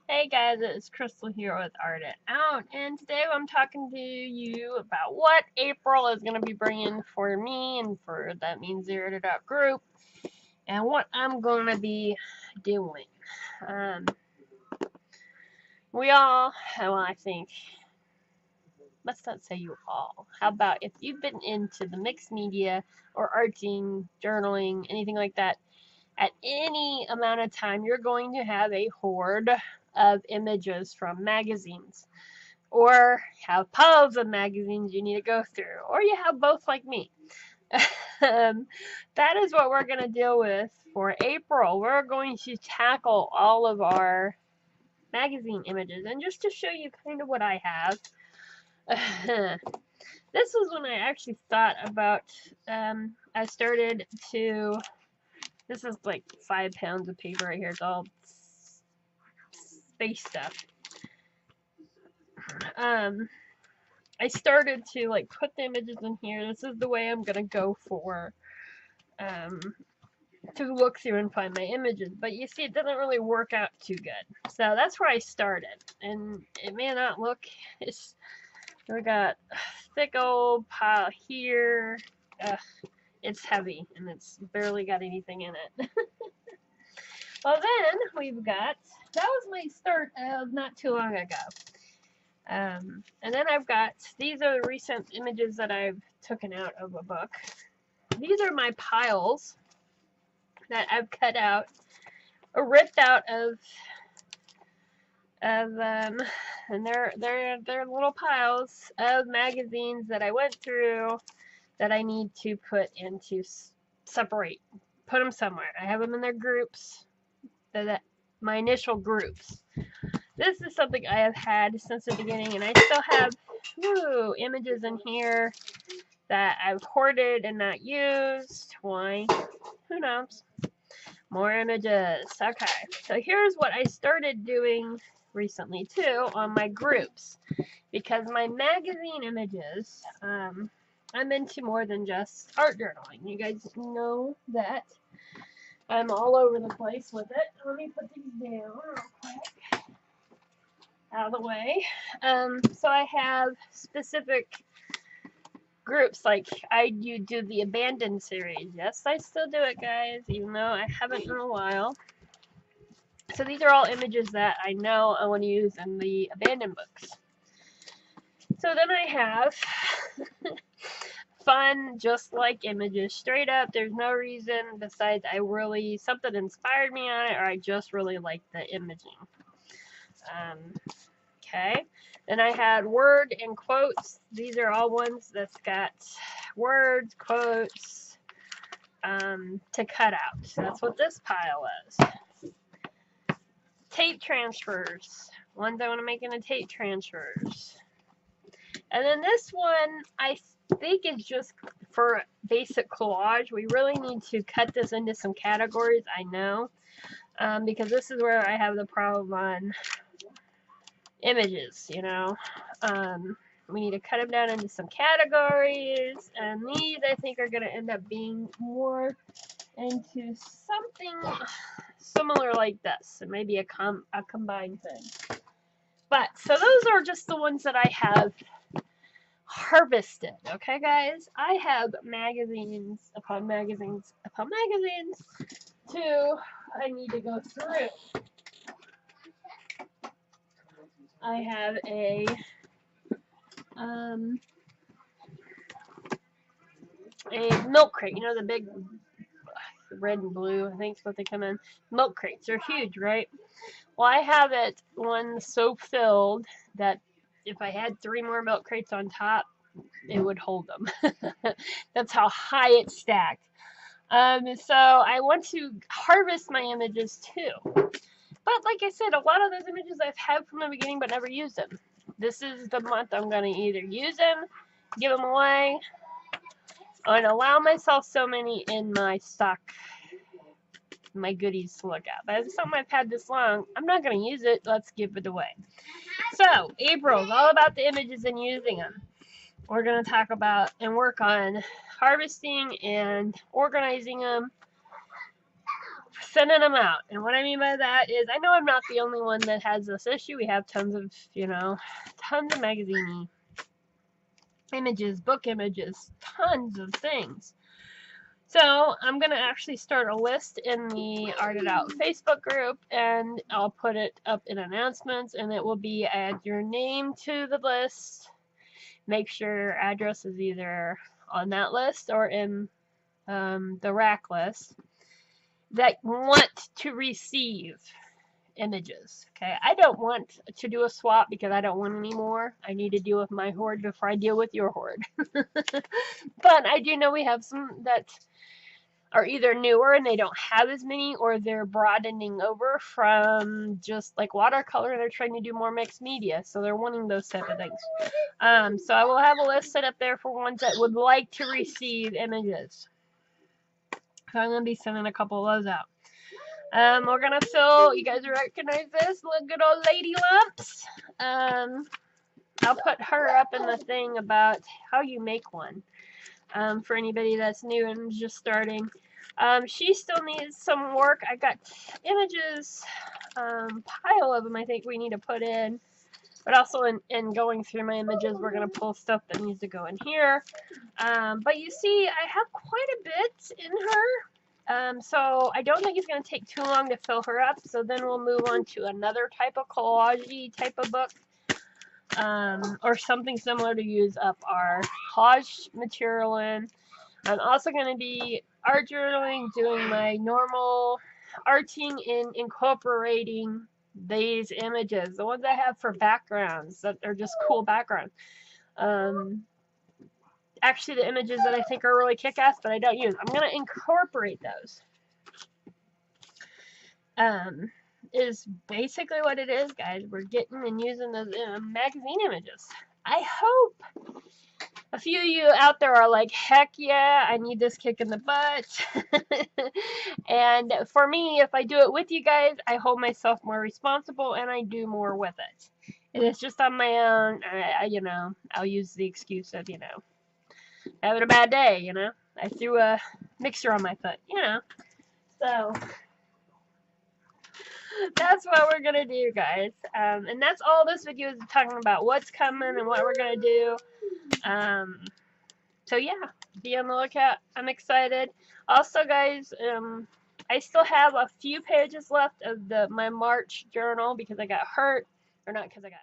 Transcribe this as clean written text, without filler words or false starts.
Hey guys, it's Crystal here with Art It Out, and today I'm talking to you about what April is going to be bringing for me and for that means Zero to Dot group, and what I'm going to be doing. Um, we all, well, I think, let's not say you all. How about if you've been into the mixed media or arting, journaling, anything like that, at any amount of time, you're going to have a horde of images from magazines, or have piles of magazines you need to go through, or you have both like me. That is what we're going to deal with for April. We're going to tackle all of our magazine images, and just to show you kind of what I have, this was when I actually thought about, I started to, this is like 5 pounds of paper right here. It's all space stuff. I started to like put the images in here. This is the way I'm gonna go for to look through and find my images. But you see, it doesn't really work out too good. So that's where I started, and it may not look. We got a thick old pile here. It's heavy and it's barely got anything in it. Well, then we've got, that was my start of not too long ago. And then I've got, these are the recent images that I've taken out of a book. These are my piles that I've cut out, or ripped out of and they're little piles of magazines that I went through that I need to put into separate, put them somewhere. I have them in their groups, my initial groups. This is something I have had since the beginning, and I still have images in here that I've hoarded and not used. Why? Who knows? More images. Okay, so here's what I started doing recently too on my groups, because my magazine images, I'm into more than just art journaling. You guys know that I'm all over the place with it. Let me put these down real quick out of the way. So I have specific groups, like you do the abandoned series. Yes, I still do it, guys, even though I haven't in a while. So these are all images that I know I want to use in the abandoned books. So then I have fun, just like images, straight up. There's no reason besides something inspired me on it, or I just really like the imaging. Okay. Then I had word and quotes. These are all ones that's got words, quotes, to cut out. So that's what this pile is. Tape transfers. Ones I want to make into tape transfers. And then this one, I think is just for basic collage. We really need to cut this into some categories, I know, because this is where I have the problem on images, you know. We need to cut them down into some categories, and these I think are going to end up being more into something similar like this, and maybe a combined thing. But so those are just the ones that I have harvested. Okay, guys, I have magazines upon magazines upon magazines I need to go through. I have a milk crate. You know, the big red and blue, I think is what they come in. Milk crates. They're huge, right? Well, I have it one so filled that if I had 3 more milk crates on top, it would hold them. That's how high it's stacked. So I want to harvest my images too. But like I said, a lot of those images I've had from the beginning but never used them. This is the month I'm going to either use them, give them away, and allow myself so many in my stock, my goodies to look at. But it's something I've had this long. I'm not going to use it. Let's give it away. So April's all about the images and using them. We're going to talk about and work on harvesting and organizing them sending them out. And what I mean by that is, I know I'm not the only one that has this issue. We have tons of, tons of magazine images, book images, tons of things. So I'm going to actually start a list in the Art It Out Facebook group, and I'll put it up in announcements, and it will be add your name to the list. Make sure your address is either on that list or in the rack list that want to receive images. Okay, I don't want to do a swap because I don't want any more. I need to deal with my horde before I deal with your horde. But I do know we have some that are either newer and they don't have as many, or they're broadening over from just like watercolor and they're trying to do more mixed media, so they're wanting those type of things. So I will have a list set up there for ones that would like to receive images. So I'm going to be sending a couple of those out. We're going to fill, you guys recognize this, look good old Lady Lumps. I'll put her up in the thing about how you make one. For anybody that's new and just starting. She still needs some work. I got images, pile of them I think we need to put in. But also in going through my images, we're going to pull stuff that needs to go in here. But you see, I have quite a bit in her. So I don't think it's going to take too long to fill her up. So then we'll move on to another type of collage-y type of book. Or something similar to use up our collage material in. I'm also going to be art journaling, doing my normal arting in incorporating these images, the ones I have for backgrounds that are just cool backgrounds. Actually, the images that I think are really kick-ass but I don't use, I'm going to incorporate those. Is basically what it is, guys. We're getting and using those magazine images. I hope a few of you out there are like, heck yeah, I need this kick in the butt. And for me, if I do it with you guys, I hold myself more responsible and I do more with it. If it's just on my own, I'll use the excuse of, having a bad day, I threw a mixer on my foot, So that's what we're gonna do, guys. And that's all this video is talking about, what's coming and what we're gonna do. So yeah, be on the lookout. I'm excited. Also, guys, I still have a few pages left of my March journal because I got hurt, or not because I got